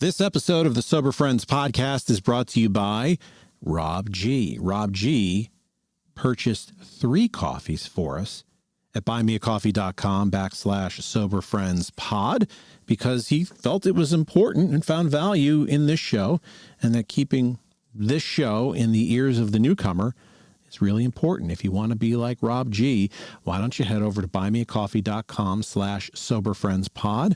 This episode of the Sober Friends podcast is brought to you by Rob G. Rob G purchased 3 coffees for us at buymeacoffee.com/soberfriendspod because he felt it was important and found value in this show, and that keeping this show in the ears of the newcomer is really important. If you want to be like Rob G, why don't you head over to buymeacoffee.com/soberfriendspod.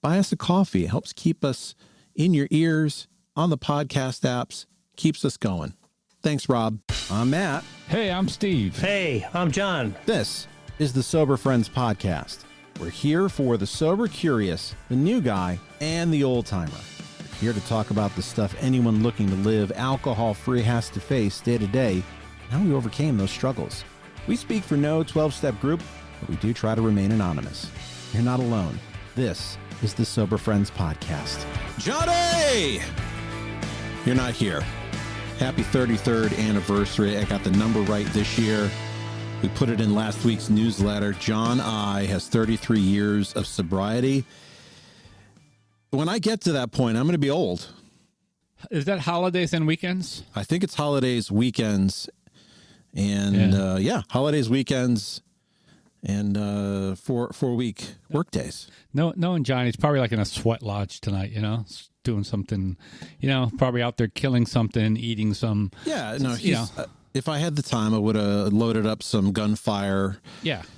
Buy us a coffee. It helps keep us in your ears, on the podcast apps, keeps us going. Thanks, Rob. I'm Matt. Hey, I'm Steve. Hey, I'm John. This is the Sober Friends podcast. We're here for the sober curious, the new guy, and the old timer. We're here to talk about the stuff anyone looking to live alcohol-free has to face day to day, and how we overcame those struggles. We speak for no 12-step group, but we do try to remain anonymous. You're not alone. This is the Sober Friends podcast. Johnny! You're not here. Happy 33rd anniversary. I got the number right this year. We put it in last week's newsletter. John I has 33 years of sobriety. When I get to that point, I'm going to be old. Is that holidays and weekends? I think it's holidays, weekends, and holidays, weekends, and 4-week work days. Knowing John, he's probably like in a sweat lodge tonight, doing something, probably out there killing something, eating some. Yeah, no, if I had the time, I would have loaded up some gunfire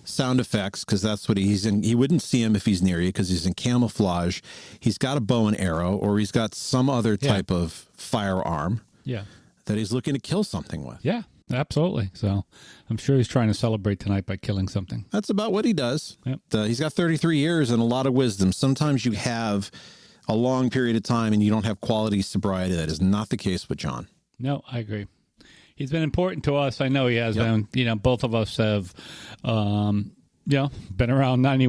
sound effects, because that's what he's in. You wouldn't see him if he's near you because he's in camouflage. He's got a bow and arrow, or he's got some other type of firearm that he's looking to kill something with. Yeah, absolutely. So I'm sure he's trying to celebrate tonight by killing something. That's about what he does. Yep. He's got 33 years and a lot of wisdom. Sometimes you have a long period of time and you don't have quality sobriety. That is not the case with John. No, I agree. He's been important to us. I know he has been. Both of us have, been around not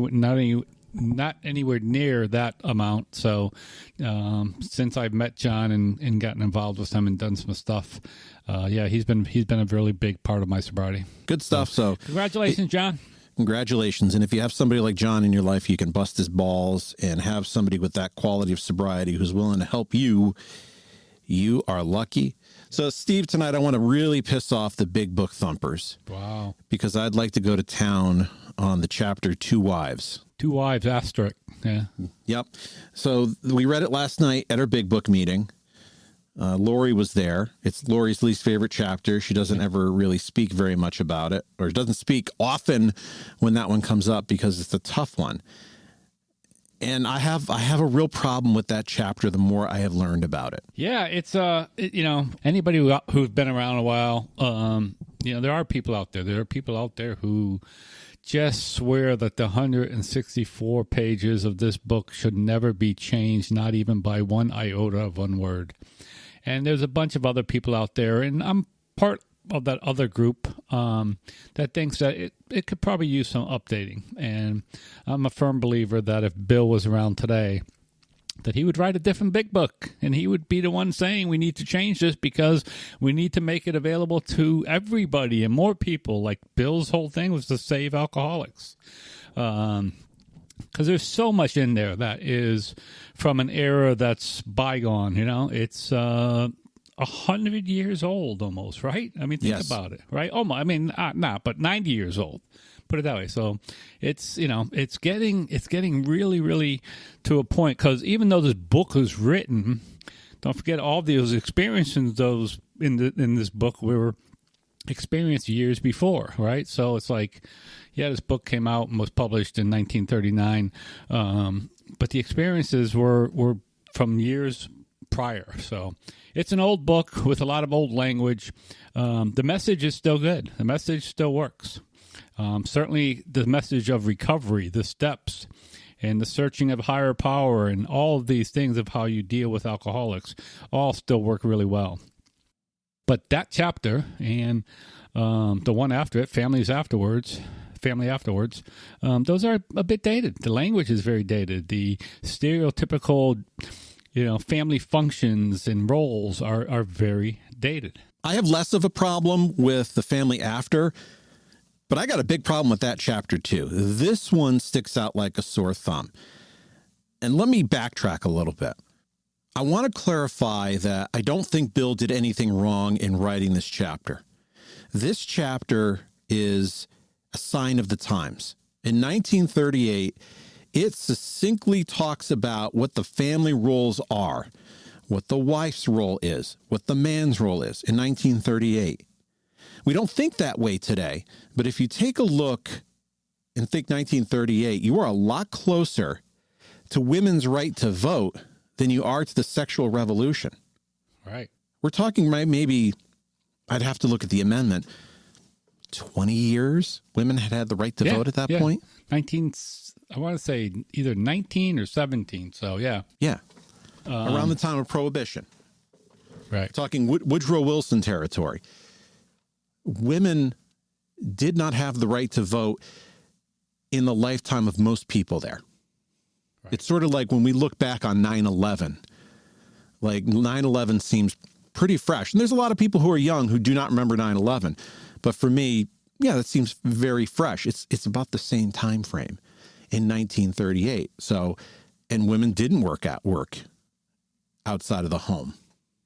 anywhere near that amount. So since I've met John and gotten involved with him and done some stuff, he's been a really big part of my sobriety. Good stuff. So congratulations, John. Congratulations. And if you have somebody like John in your life, you can bust his balls and have somebody with that quality of sobriety who's willing to help you. You are lucky. So, Steve, tonight I want to really piss off the big book thumpers. Wow. Because I'd like to go to town on the chapter 2 Wives. 2 Wives, asterisk. Yeah. Yep. So we read it last night at our big book meeting. Lori was there. It's Lori's least favorite chapter. She doesn't ever really speak very much about it, or doesn't speak often when that one comes up because it's a tough one. And I have a real problem with that chapter the more I have learned about it. Yeah, it's anybody who's been around a while, there are people out there. There are people out there who just swear that the 164 pages of this book should never be changed, not even by one iota of one word. And there's a bunch of other people out there, and I'm part of that other group that thinks that it could probably use some updating. And I'm a firm believer that if Bill was around today, that he would write a different big book, and he would be the one saying we need to change this because we need to make it available to everybody and more people. Like Bill's whole thing was to save alcoholics. Because there's so much in there that is from an era that's bygone, it's 100 years old almost, right? I mean, think about it, right? Oh, I mean, not, but 90 years old. Put it that way. So it's, it's getting really, really to a point, because even though this book was written, don't forget all those experiences, those in this book were experienced years before, right? So it's like, this book came out and was published in 1939, but the experiences were from years prior. So it's an old book with a lot of old language. The message is still good. The message still works. Certainly the message of recovery, the steps, and the searching of higher power, and all of these things of how you deal with alcoholics all still work really well. But that chapter and the one after it, Family Afterwards, those are a bit dated. The language is very dated. The stereotypical, family functions and roles are very dated. I have less of a problem with the family after, but I got a big problem with that chapter too. This one sticks out like a sore thumb. And let me backtrack a little bit. I want to clarify that I don't think Bill did anything wrong in writing this chapter. This chapter is a sign of the times. In 1938, it succinctly talks about what the family roles are, what the wife's role is, what the man's role is in 1938. We don't think that way today, but if you take a look and think 1938, you are a lot closer to women's right to vote than you are to the sexual revolution. Right. We're talking maybe, I'd have to look at the amendment, 20 years women had the right to vote at that point? 19, I want to say either 19 or 17. So, yeah. Yeah. Around the time of Prohibition. Right. Talking Woodrow Wilson territory. Women did not have the right to vote in the lifetime of most people there. Right. It's sort of like when we look back on 9/11. Like 9/11 seems pretty fresh. And there's a lot of people who are young who do not remember 9/11. But for me, yeah, that seems very fresh. It's about the same time frame in 1938. So, and women didn't work outside of the home.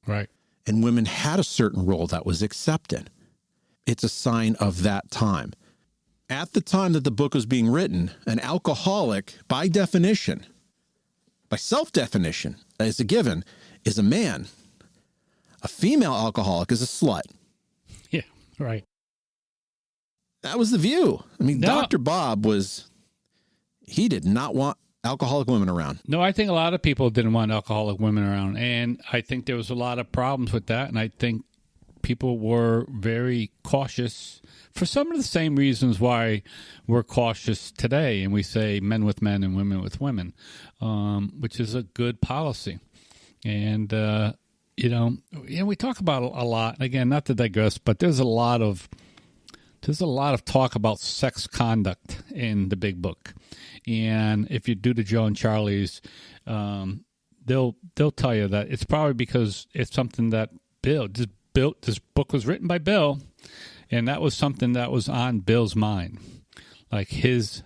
Right. And women had a certain role that was accepted. It's a sign of that time. At the time that the book was being written, an alcoholic, by definition, by self-definition, as a given, is a man. A female alcoholic is a slut. Yeah, right. That was the view. I mean, No. Dr. Bob he did not want alcoholic women around. No, I think a lot of people didn't want alcoholic women around. And I think there was a lot of problems with that. And I think people were very cautious for some of the same reasons why we're cautious today. And we say men with men and women with women, which is a good policy. And, we talk about a lot, again, not to digress, but there's a lot of talk about sex conduct in the big book. And if you do the Joe and Charlie's, they'll tell you that it's probably because it's something that this book was written by Bill, and that was something that was on Bill's mind, like his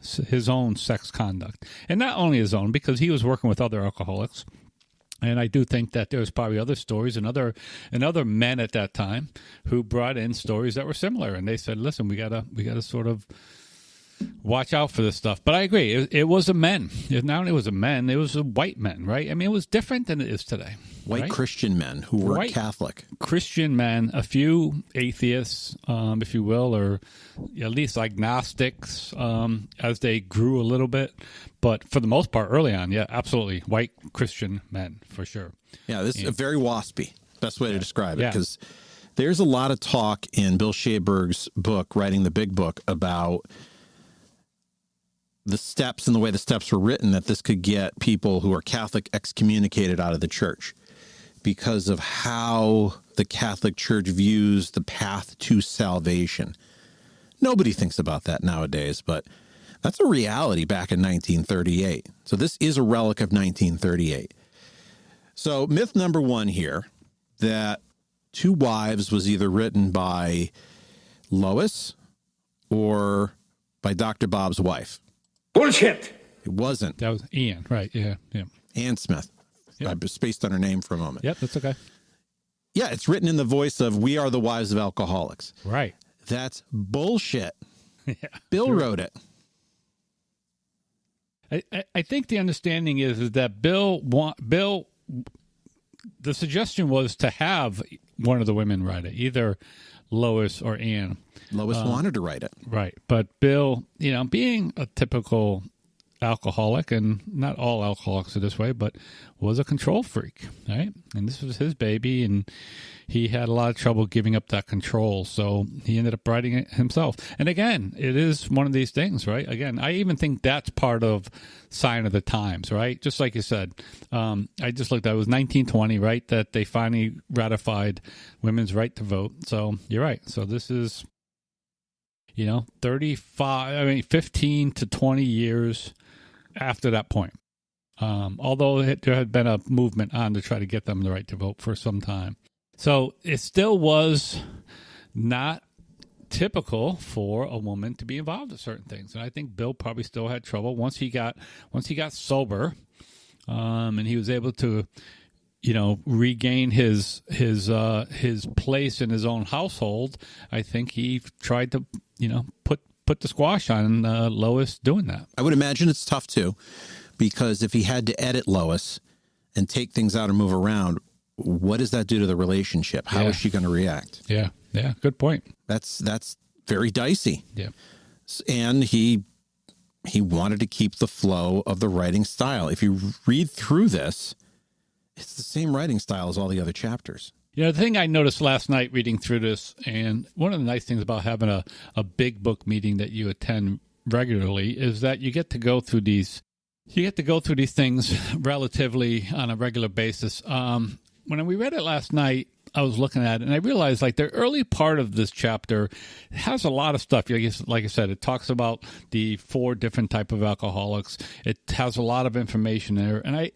own sex conduct. And not only his own, because he was working with other alcoholics. And I do think that there was probably other stories and other men at that time who brought in stories that were similar. And they said, listen, we gotta sort of watch out for this stuff. But I agree. It was a men. Not only was it men, it was a white men, right? I mean, it was different than it is today. White right? Christian men who were Catholic. Christian men, a few atheists, if you will, or at least agnostics as they grew a little bit. But for the most part, early on, yeah, absolutely. White Christian men, for sure. Yeah, this is very waspy. Best way to describe it. Because there's a lot of talk in Bill Schaberg's book, Writing the Big Book, about the steps and the way the steps were written, that this could get people who are Catholic excommunicated out of the church because of how the Catholic Church views the path to salvation. Nobody thinks about that nowadays, but that's a reality back in 1938. So this is a relic of 1938. So myth number one here, that Two Wives was either written by Lois or by Dr. Bob's wife. Bullshit. It wasn't. That was Ian, right? Yeah. Ann Smith. Yep. I spaced on her name for a moment. Yep, that's okay. Yeah, it's written in the voice of We Are the Wives of Alcoholics. Right. That's bullshit. Yeah, Bill wrote it. I think the understanding is that Bill, the suggestion was to have one of the women write it, either Lois or Anne. Lois wanted to write it. Right. But Bill, being a typical alcoholic, and not all alcoholics are this way, but was a control freak, right? And this was his baby, and he had a lot of trouble giving up that control, so he ended up writing it himself. And again, it is one of these things, right? Again, I even think that's part of sign of the times, right? Just like you said, I just looked at it, was 1920, right, that they finally ratified women's right to vote. So you're right. So this is 15 to 20 years after that point. Although there had been a movement on to try to get them the right to vote for some time. So it still was not typical for a woman to be involved in certain things. And I think Bill probably still had trouble once he got sober, and he was able to regain his place in his own household, I think he tried to, put the squash on Lois doing that. I would imagine it's tough too, because if he had to edit Lois and take things out and move around, what does that do to the relationship? How is she going to react? Yeah. Good point. That's very dicey. Yeah. And he wanted to keep the flow of the writing style. If you read through this, it's the same writing style as all the other chapters. The thing I noticed last night reading through this, and one of the nice things about having a big book meeting that you attend regularly is that you get to go through these things relatively on a regular basis. When we read it last night, I was looking at it and I realized like the early part of this chapter has a lot of stuff. Like I said, it talks about the 4 different type of alcoholics. It has a lot of information there. And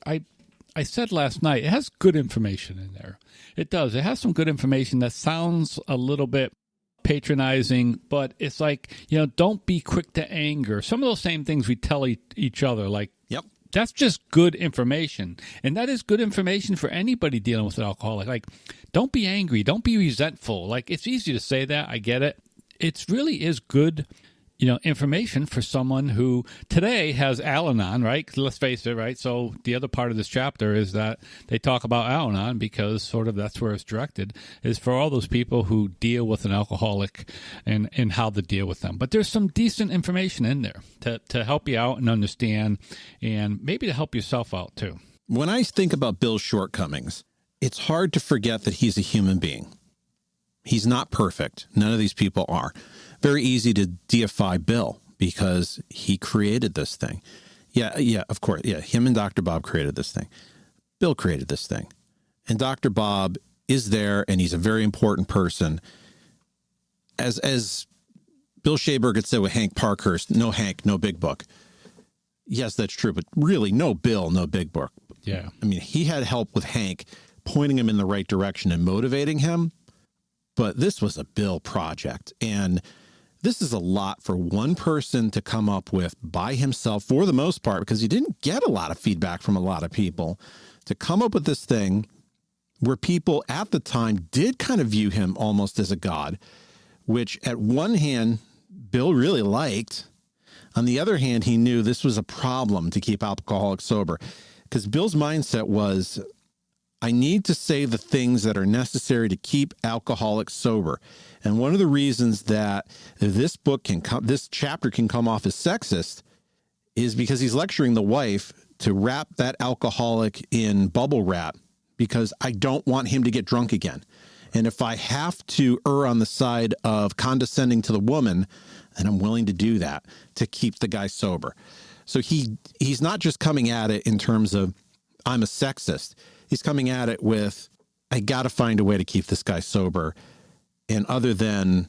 I said last night, it has good information in there. It does. It has some good information that sounds a little bit patronizing, but it's like, don't be quick to anger. Some of those same things we tell each other, like, yep, that's just good information. And that is good information for anybody dealing with an alcoholic. Like, don't be angry. Don't be resentful. Like, it's easy to say that. I get it. It really is good information for someone who today has Al-Anon, right? Let's face it, right? So the other part of this chapter is that they talk about Al-Anon because sort of that's where it's directed, is for all those people who deal with an alcoholic and how to deal with them. But there's some decent information in there to help you out and understand, and maybe to help yourself out too. When I think about Bill's shortcomings, it's hard to forget that he's a human being. He's not perfect. None of these people are. Very easy to deify Bill because he created this thing. Yeah, of course. Yeah, him and Dr. Bob created this thing. Bill created this thing. And Dr. Bob is there, and he's a very important person. As Bill Schaberg had said with Hank Parkhurst, no Hank, no big book. Yes, that's true, but really no Bill, no big book. Yeah. I mean, he had help with Hank pointing him in the right direction and motivating him, but this was a Bill project. And this is a lot for one person to come up with by himself for the most part, because he didn't get a lot of feedback from a lot of people, to come up with this thing where people at the time did kind of view him almost as a god, which at one hand, Bill really liked. On the other hand, he knew this was a problem to keep alcoholics sober, because Bill's mindset was, I need to say the things that are necessary to keep alcoholics sober. And one of the reasons that this chapter can come off as sexist is because he's lecturing the wife to wrap that alcoholic in bubble wrap, because I don't want him to get drunk again. And if I have to err on the side of condescending to the woman, then I'm willing to do that to keep the guy sober. So he's not just coming at it in terms of, I'm a sexist. He's coming at it with, I got to find a way to keep this guy sober. And other than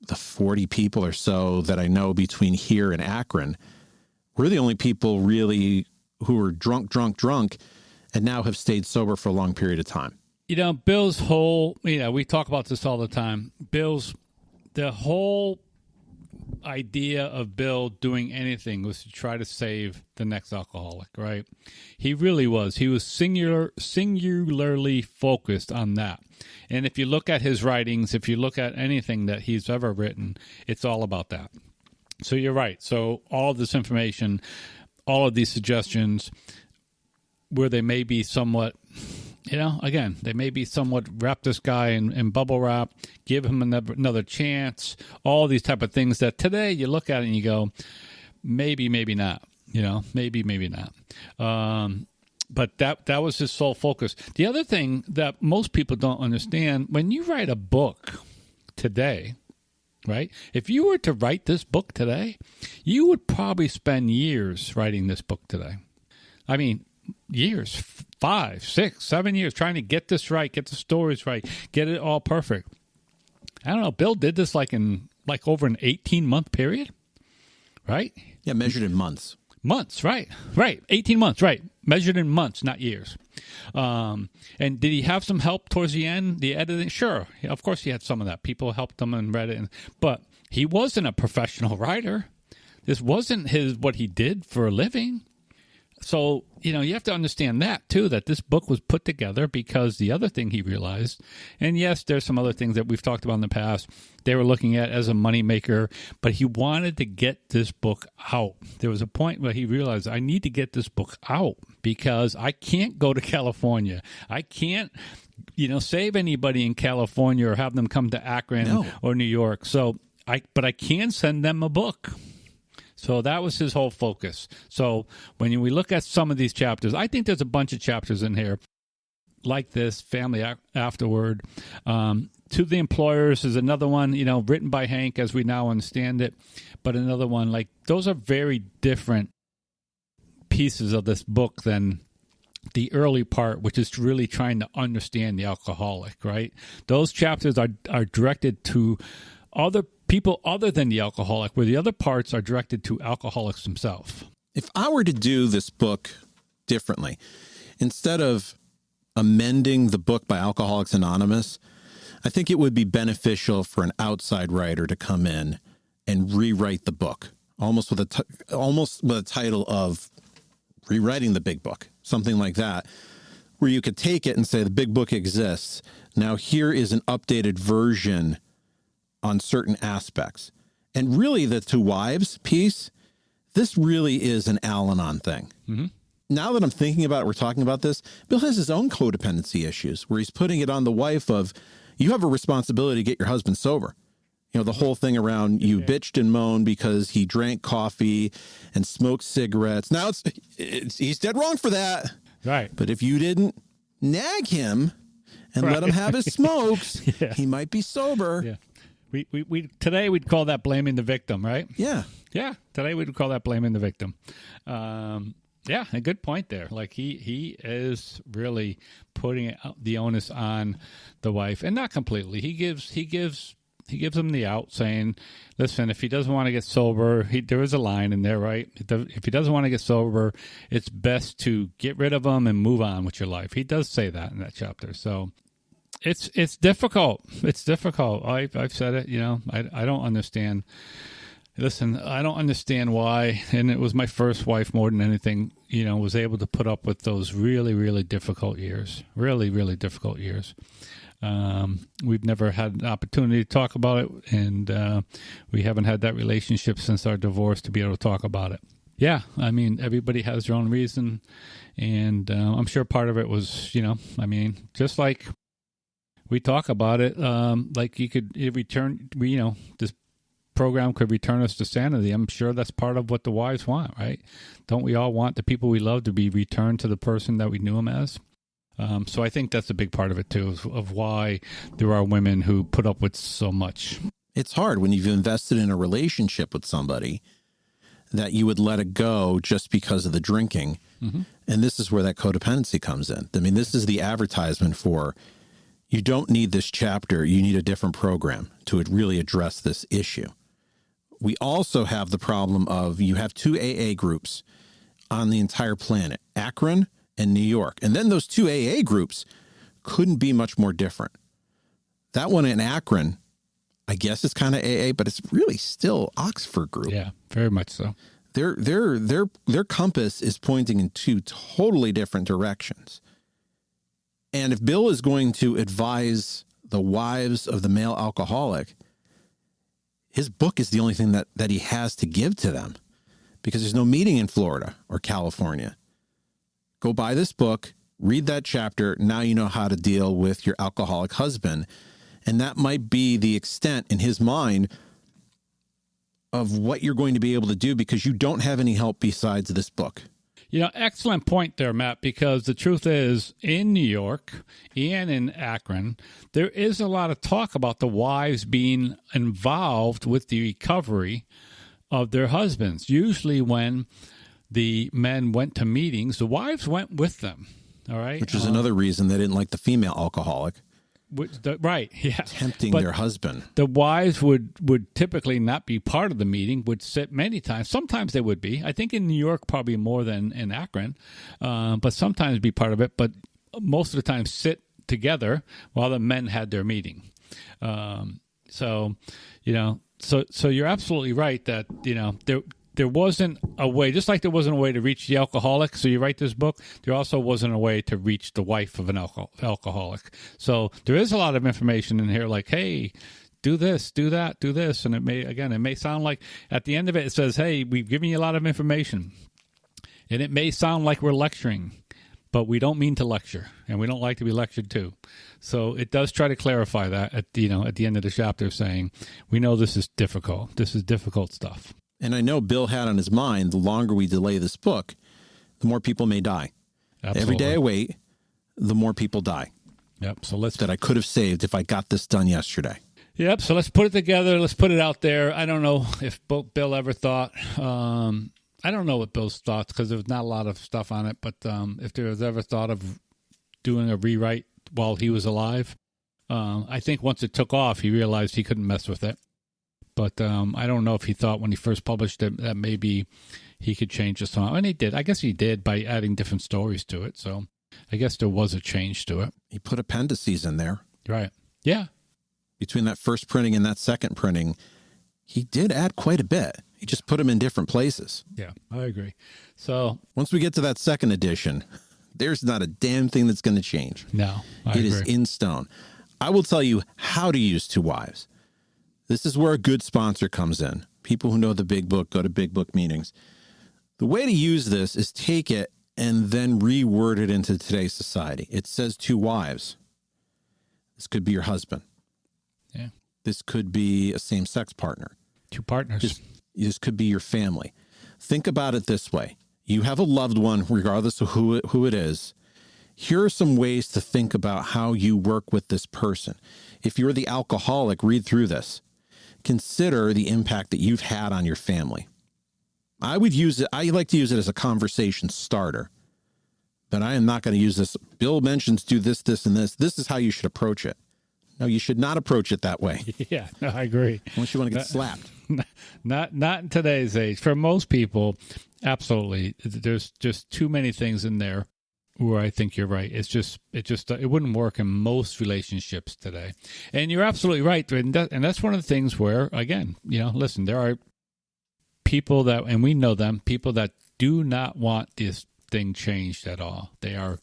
the 40 people or so that I know between here and Akron, we're the only people really who are drunk, and now have stayed sober for a long period of time. Bill's whole, we talk about this all the time. The whole idea of Bill doing anything was to try to save the next alcoholic, right? He really was. He was singularly focused on that. And if you look at his writings, if you look at anything that he's ever written, it's all about that. So you're right. So all of this information, all of these suggestions, where they may be somewhat, again, they may be somewhat wrap this guy in bubble wrap, give him another chance, all these type of things that today you look at it and you go, maybe not, maybe not. But that was his sole focus. The other thing that most people don't understand, when you write a book today, right? If you were to write this book today, you would probably spend years writing this book today. I mean, years, 5, 6, 7 years trying to get this right, get the stories right, get it all perfect. I don't know. Bill did this like over an 18-month period, right? Yeah, measured in months. Months, right. 18 months, right. Measured in months, not years. And did he have some help towards the end, the editing? Sure. Of course he had some of that. People helped him and read it. But he wasn't a professional writer. This wasn't what he did for a living. So, you have to understand that, too, that this book was put together because the other thing he realized, and yes, there's some other things that we've talked about in the past, they were looking at as a moneymaker, but he wanted to get this book out. There was a point where he realized, I need to get this book out because I can't go to California. I can't, save anybody in California or have them come to Akron or New York. But I can send them a book. So that was his whole focus. So when we look at some of these chapters, I think there's a bunch of chapters in here like this, Family Afterward. To the Employers is another one, written by Hank as we now understand it. But another one, like those are very different pieces of this book than the early part, which is really trying to understand the alcoholic, right? Those chapters are directed to other people other than the alcoholic, where the other parts are directed to alcoholics themselves. If I were to do this book differently, instead of amending the book by Alcoholics Anonymous, I think it would be beneficial for an outside writer to come in and rewrite the book, almost with a title of Rewriting the Big Book, something like that, where you could take it and say the big book exists. Now here is an updated version on certain aspects. And really the two wives piece, this really is an Al-Anon thing. Mm-hmm. Now that I'm thinking about it, we're talking about this, Bill has his own codependency issues where he's putting it on the wife of, you have a responsibility to get your husband sober. The whole thing around you bitched and moaned because he drank coffee and smoked cigarettes. Now he's dead wrong for that. Right. But if you didn't nag him and let him have his smokes, he might be sober. Yeah. We today we'd call that blaming the victim, right? Yeah. Yeah. Today we'd call that blaming the victim. Yeah, a good point there. Like he is really putting the onus on the wife, and not completely. He gives him the out, saying, "Listen, if he doesn't want to get sober, there is a line in there, right? If he doesn't want to get sober, it's best to get rid of him and move on with your life." He does say that in that chapter. So it's difficult. It's difficult. I've said it. I don't understand. Listen, I don't understand why, and it was my first wife more than anything, was able to put up with those really, really difficult years. Really, really difficult years. We've never had an opportunity to talk about it, and we haven't had that relationship since our divorce to be able to talk about it. Yeah, I mean, everybody has their own reason, and I'm sure part of it was, just like we talk about it, like you could return, this program could return us to sanity. I'm sure that's part of what the wives want, right? Don't we all want the people we love to be returned to the person that we knew them as? So I think that's a big part of it, too, of why there are women who put up with so much. It's hard when you've invested in a relationship with somebody that you would let it go just because of the drinking. Mm-hmm. And this is where that codependency comes in. I mean, this is the advertisement for, you don't need this chapter. You need a different program to really address this issue. We also have the problem of you have two AA groups on the entire planet, Akron and New York. And then those two AA groups couldn't be much more different. That one in Akron, I guess it's kind of AA, but it's really still Oxford group. Yeah, very much so. Their compass is pointing in two totally different directions. And if Bill is going to advise the wives of the male alcoholic, his book is the only thing that he has to give to them, because there's no meeting in Florida or California. Go buy this book, read that chapter. Now you know how to deal with your alcoholic husband. And that might be the extent in his mind of what you're going to be able to do, because you don't have any help besides this book. Excellent point there, Matt, because the truth is, in New York and in Akron, there is a lot of talk about the wives being involved with the recovery of their husbands. Usually when the men went to meetings, the wives went with them, all right? Which is another reason they didn't like the female alcoholic. Right, yeah. Tempting their husband. The wives would typically not be part of the meeting, would sit many times. Sometimes they would be. I think in New York probably more than in Akron, but sometimes be part of it. But most of the time sit together while the men had their meeting. So you're absolutely right that, there wasn't a way, just like there wasn't a way to reach the alcoholic. So you write this book, there also wasn't a way to reach the wife of an alcoholic. So there is a lot of information in here like, hey, do this, do that, do this. And it may sound like at the end of it, it says, hey, we've given you a lot of information. And it may sound like we're lecturing, but we don't mean to lecture, and we don't like to be lectured to. So it does try to clarify that at the end of the chapter, saying, we know this is difficult. This is difficult stuff. And I know Bill had on his mind, the longer we delay this book, the more people may die. Absolutely. Every day I wait, the more people die. Yep. So that I could have saved if I got this done yesterday. Yep. So let's put it together. Let's put it out there. I don't know if Bill ever thought, I don't know what Bill's thoughts, because there was not a lot of stuff on it, but if there was ever thought of doing a rewrite while he was alive, I think once it took off, he realized he couldn't mess with it. But I don't know if he thought when he first published it that maybe he could change the song. And he did. I guess he did by adding different stories to it. So I guess there was a change to it. He put appendices in there. Right. Yeah. Between that first printing and that second printing, he did add quite a bit. He just put them in different places. Yeah, I agree. So once we get to that second edition, there's not a damn thing that's going to change. No, it is in stone. I will tell you how to use Two Wives. This is where a good sponsor comes in. People who know the big book go to big book meetings. The way to use this is take it and then reword it into today's society. It says two wives. This could be your husband. Yeah. This could be a same-sex partner. Two partners. This could be your family. Think about it this way. You have a loved one, regardless of who it is. Here are some ways to think about how you work with this person. If you're the alcoholic, read through this. Consider the impact that you've had on your family. I like to use it as a conversation starter, but I am not going to use this. Bill mentions do this, this, and this. This is how you should approach it. No, you should not approach it that way. Yeah, no, I agree. Unless you want to get slapped. Not in today's age. For most people, absolutely. There's just too many things in there where I think you're right. It wouldn't work in most relationships today. And you're absolutely right. And that's one of the things where, again, listen, there are people that, and we know them, people that do not want this thing changed at all. They are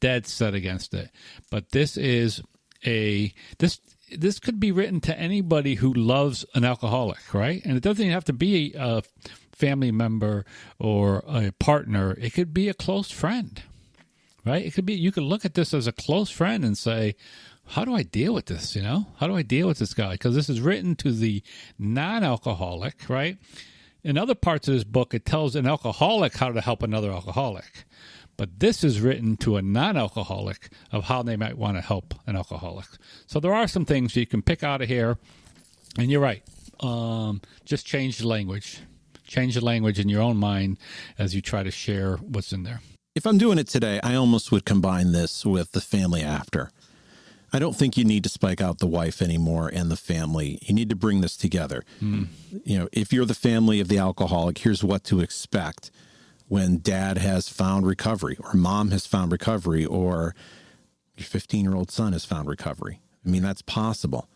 dead set against it. But this is this could be written to anybody who loves an alcoholic, right? And it doesn't even have to be a family member or a partner. It could be a close friend, right? It could be, you could look at this as a close friend and say, how do I deal with this? How do I deal with this guy? Because this is written to the non-alcoholic, right? In other parts of this book, it tells an alcoholic how to help another alcoholic. But this is written to a non-alcoholic of how they might want to help an alcoholic. So there are some things you can pick out of here. And you're right. Just change the language. Change the language in your own mind as you try to share what's in there. If I'm doing it today, I almost would combine this with the family after. I don't think you need to spike out the wife anymore and the family. You need to bring this together. If you're the family of the alcoholic, here's what to expect when dad has found recovery, or mom has found recovery, or your 15-year-old son has found recovery. I mean, that's possible.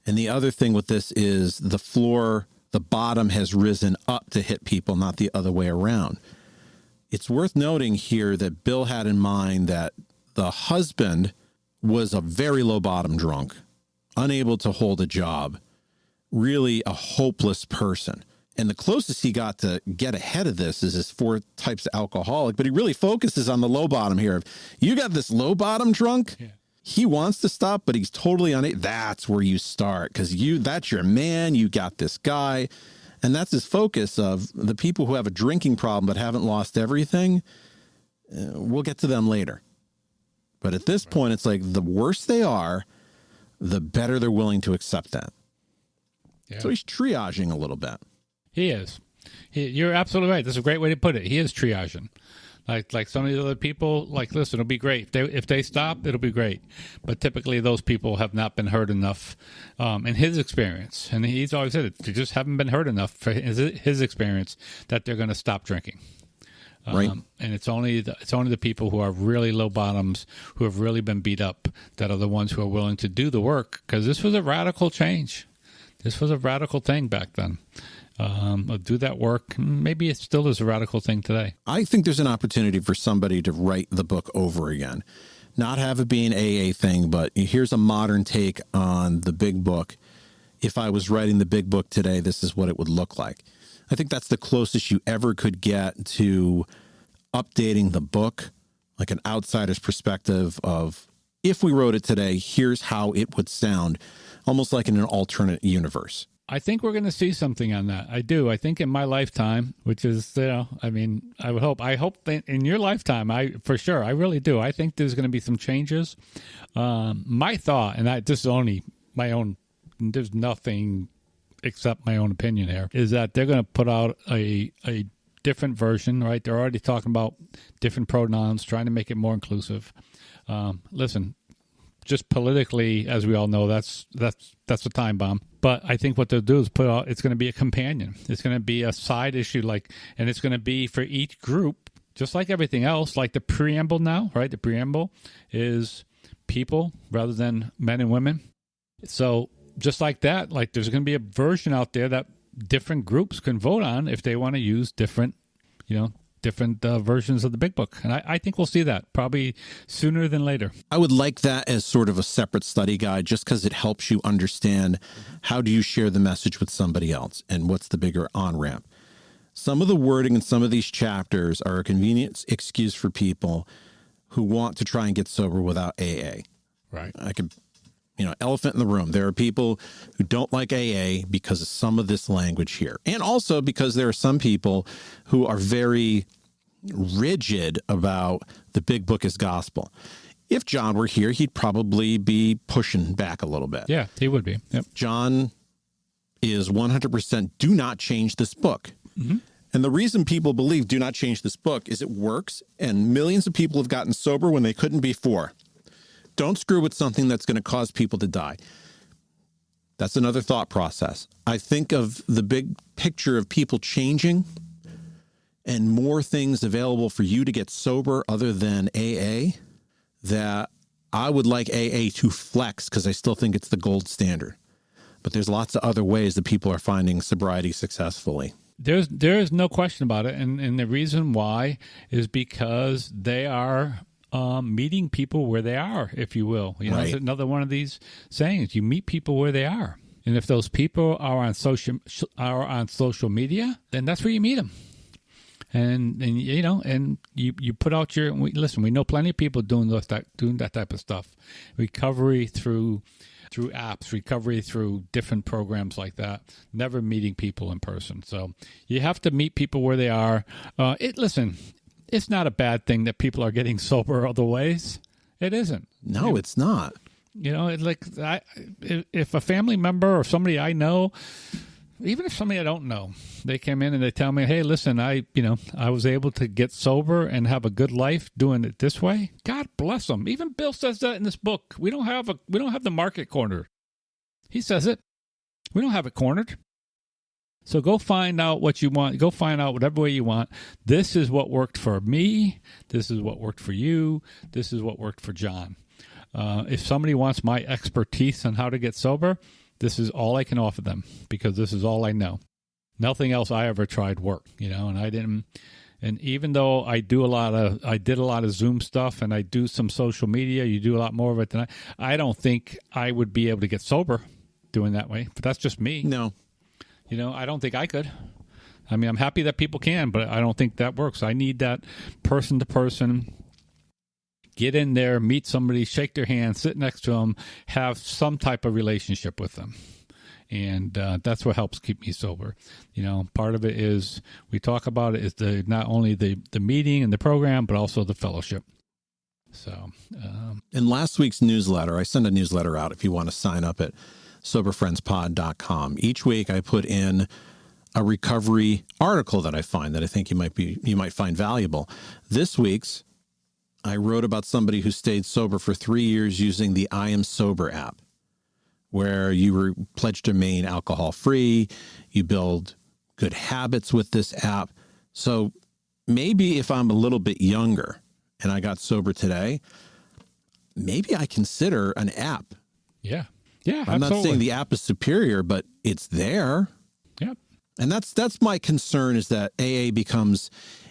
And the other thing with this is the bottom has risen up to hit people, not the other way around. It's worth noting here that Bill had in mind that the husband was a very low bottom drunk, unable to hold a job, really a hopeless person. And the closest he got to get ahead of this is his 4 types of alcoholic, but he really focuses on the low bottom here. You got this low bottom drunk. Yeah. He wants to stop, but he's totally unable. That's where you start, because that's your man. You got this guy. And that's his focus of the people who have a drinking problem but haven't lost everything. We'll get to them later. But at this point, it's like the worse they are, the better they're willing to accept that. Yeah. So he's triaging a little bit. He is. You're absolutely right. That's a great way to put it. He is triaging. Like some of the other people, listen, it'll be great. If they stop, it'll be great. But typically those people have not been heard enough in his experience. And he's always said it. They just haven't been heard enough for his experience that they're going to stop drinking. Right. And it's only the people who are really low bottoms, who have really been beat up, that are the ones who are willing to do the work. Because this was a radical change. This was a radical thing back then. do that work. Maybe it still is a radical thing today. I think there's an opportunity for somebody to write the book over again. Not have it be an AA thing, but here's a modern take on the big book. If I was writing the big book today, this is what it would look like. I think that's the closest you ever could get to updating the book, like an outsider's perspective of, if we wrote it today, here's how it would sound, almost like in an alternate universe. I think we're going to see something on that. I do. I think in my lifetime, which is, I hope that in your lifetime, for sure, I really do. I think there's going to be some changes. My thought, and this is only my own, there's nothing except my own opinion here, is that they're going to put out a different version, right? They're already talking about different pronouns, trying to make it more inclusive. Listen, just politically, as we all know, that's a time bomb. But I think what they'll do is put out, it's going to be a companion. It's going to be a side issue, and it's going to be for each group, just like everything else, like the preamble now, right? The preamble is people rather than men and women. So just like that, like there's going to be a version out there that different groups can vote on if they want to use different versions of the big book. And I think we'll see that probably sooner than later. I would like that as sort of a separate study guide, just because it helps you understand how do you share the message with somebody else and what's the bigger on-ramp. Some of the wording in some of these chapters are a convenient excuse for people who want to try and get sober without AA. Right. Elephant in the room. There are people who don't like AA because of some of this language here. And also because there are some people who are very rigid about the big book as gospel. If John were here, he'd probably be pushing back a little bit. Yeah, he would be. Yep. John is 100% do not change this book. Mm-hmm. And the reason people believe do not change this book is it works, and millions of people have gotten sober when they couldn't before. Don't screw with something that's going to cause people to die. That's another thought process. I think of the big picture of people changing and more things available for you to get sober other than AA, that I would like AA to flex, because I still think it's the gold standard. But there's lots of other ways that people are finding sobriety successfully. There's no question about it. And the reason why is because they are meeting people where they are, if you will. Right. It's another one of these sayings. You meet people where they are. And if those people are on social media, then that's where you meet them. And you put out listen, we know plenty of people doing that type of stuff. Recovery through apps, recovery through different programs like that, never meeting people in person. So you have to meet people where they are. Listen, it's not a bad thing that people are getting sober other ways. It isn't. No, it's not. If a family member or somebody I know, even if somebody I don't know, they come in and they tell me, "Hey, listen, I was able to get sober and have a good life doing it this way." God bless them. Even Bill says that in this book. We don't have the market cornered. He says it. We don't have it cornered. So go find out what you want. Go find out whatever way you want. This is what worked for me. This is what worked for you. This is what worked for John. If somebody wants my expertise on how to get sober, this is all I can offer them, because this is all I know. Nothing else I ever tried worked, and I didn't. And even though I did a lot of Zoom stuff and I do some social media, you do a lot more of it than I don't think I would be able to get sober doing that way. But that's just me. No. I don't think I could. I mean, I'm happy that people can, but I don't think that works. I need that person to person. Get in there, meet somebody, shake their hand, sit next to them, have some type of relationship with them. And that's what helps keep me sober. Part of it is, we talk about it, is not only the meeting and the program, but also the fellowship. So, in last week's newsletter, I send a newsletter out if you want to sign up at soberfriendspod.com. Each week I put in a recovery article that I find that I think you might find valuable. This week's, I wrote about somebody who stayed sober for 3 years using the I Am Sober app, where you were pledged to remain alcohol free. You build good habits with this app. So maybe if I'm a little bit younger and I got sober today, maybe I consider an app. Yeah. Yeah. I'm absolutely. not saying the app is superior, but it's there. Yep. And that's my concern, is that AA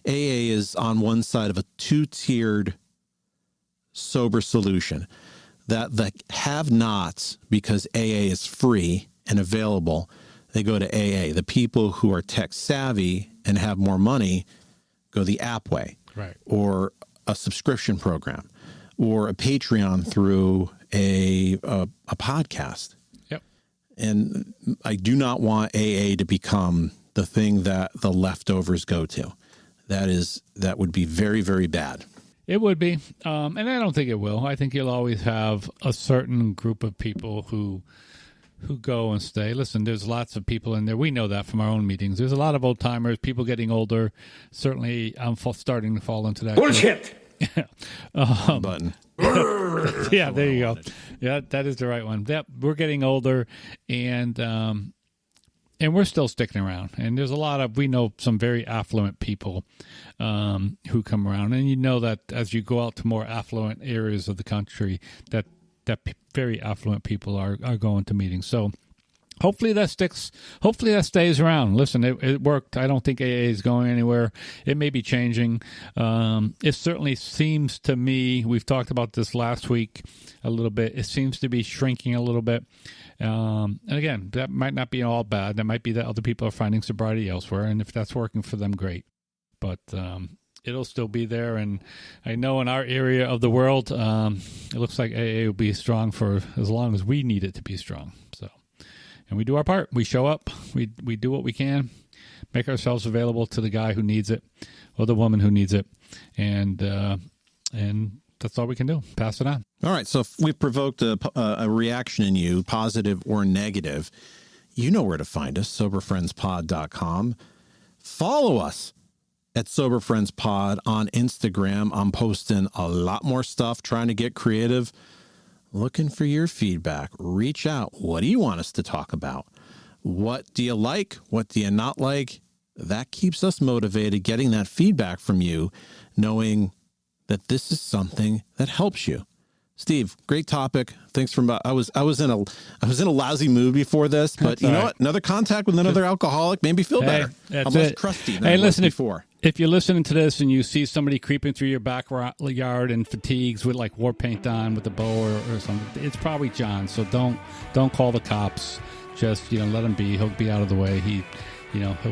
is on one side of a two-tiered sober solution, that the have-nots, because AA is free and available, they go to AA. The people who are tech savvy and have more money go the app way, Right. or a subscription program, or a Patreon through a podcast. Yep. And I do not want AA to become the thing that the leftovers go to. That would be very, very bad. It would be. And I don't think it will. I think you'll always have a certain group of people who go and stay. Listen, there's lots of people in there. We know that from our own meetings. There's a lot of old timers, people getting older. Certainly, I'm starting to fall into that. Bullshit. Button. Yeah, there you go. Yeah, that is the right one. Yep, we're getting older, and we're still sticking around. And there's we know some very affluent people who come around. And you know that as you go out to more affluent areas of the country, that very affluent people are going to meetings. So hopefully that sticks. Hopefully that stays around. Listen, it worked. I don't think AA is going anywhere. It may be changing. It certainly seems to me, we've talked about this last week a little bit, it seems to be shrinking a little bit. And again, that might not be all bad. That might be that other people are finding sobriety elsewhere. And if that's working for them, great. But it'll still be there. And I know in our area of the world, it looks like AA will be strong for as long as we need it to be strong. So, and we do our part. We show up. We do what we can, make ourselves available to the guy who needs it or the woman who needs it. And that's all we can do. Pass it on. All right. So if we've provoked a reaction in you, positive or negative, you know where to find us, soberfriendspod.com. Follow us at Sober Friends Pod on Instagram. I'm posting a lot more stuff, trying to get creative, looking for your feedback. Reach out. What do you want us to talk about? What do you like? What do you not like? That keeps us motivated, getting that feedback from you, knowing that this is something that helps you. Steve, great topic. Thanks for. I was in a lousy mood before this, but you know what? Another contact with another alcoholic made me feel better. That's I'm less it. crusty than Hey, I was listen, before. If you're listening to this and you see somebody creeping through your backyard in fatigues with like war paint on with a bow or something, it's probably John. So don't call the cops. Just let him be. He'll be out of the way. He'll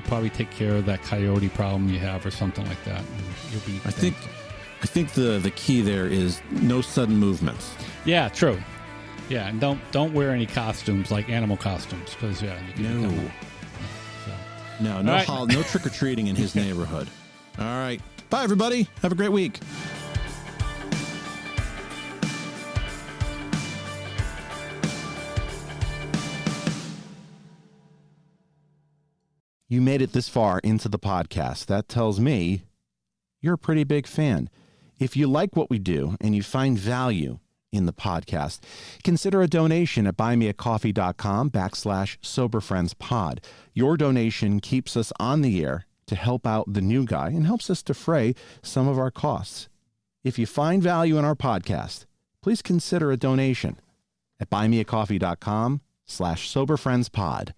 probably take care of that coyote problem you have or something like that. And you'll be. I think the key there is no sudden movements. Yeah, true. Yeah, and don't wear any costumes like animal costumes because you can No, right. No trick or treating in his neighborhood. All right, bye everybody. Have a great week. You made it this far into the podcast. That tells me you're a pretty big fan. If you like what we do and you find value in the podcast, consider a donation at buymeacoffee.com/soberfriendspod. Your donation keeps us on the air to help out the new guy and helps us defray some of our costs. If you find value in our podcast, please consider a donation at buymeacoffee.com/soberfriendspod.